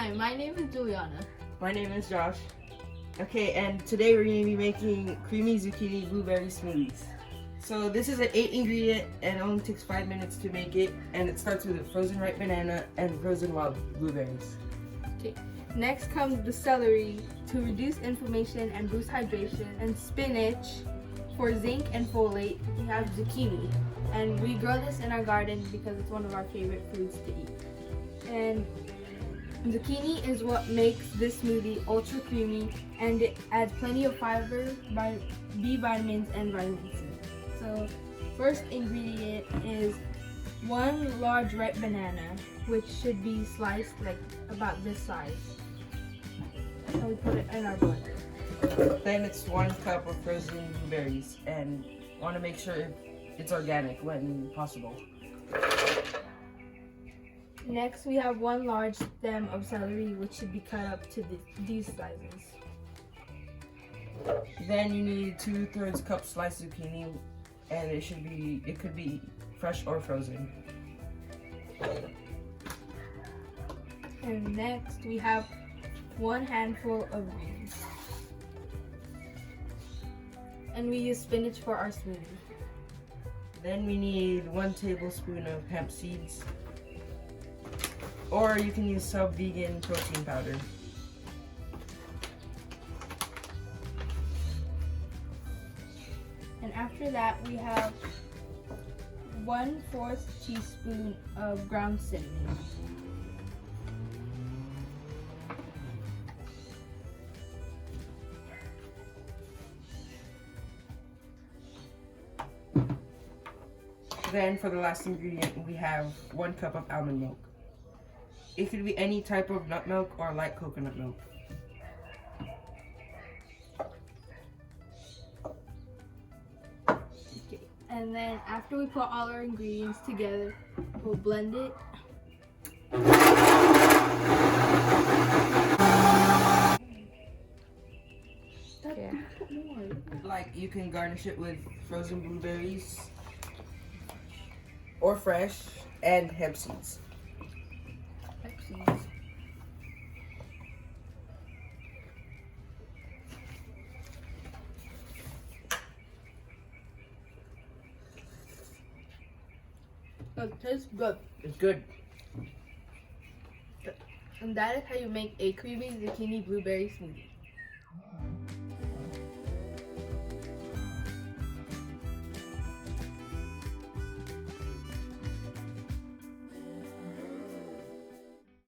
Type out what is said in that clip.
Hi, my name is Juliana. My name is Josh. Okay, and today we're going to be making creamy zucchini blueberry smoothies. So this is an 8-ingredient and it only takes 5 minutes to make it, and it starts with a frozen ripe banana and frozen wild blueberries. Okay. Next comes the celery to reduce inflammation and boost hydration, and spinach for zinc and folate. We have zucchini, and we grow this in our garden because it's one of our favorite foods to eat. And zucchini is what makes this smoothie ultra creamy, and it adds plenty of fiber, B vitamins, and vitamin C. So first ingredient is 1 large ripe banana, which should be sliced like about this size. And we put it in our blender. Then it's 1 cup of frozen blueberries, and want to make sure it's organic when possible. Next, we have 1 large stem of celery, which should be cut up to these sizes. Then you need 2/3 cup sliced zucchini, and it could be fresh or frozen. And next, we have 1 handful of greens. And we use spinach for our smoothie. Then we need 1 tablespoon of hemp seeds, or you can use sub-vegan protein powder. And after that, we have 1/4 teaspoon of ground cinnamon. Then for the last ingredient, we have 1 cup of almond milk. It could be any type of nut milk or light coconut milk. Okay. And then after we put all our ingredients together, we'll blend it. Yeah. Like, you can garnish it with frozen blueberries or fresh, and hemp seeds. It tastes good. It's good. And that is how you make a creamy zucchini blueberry smoothie.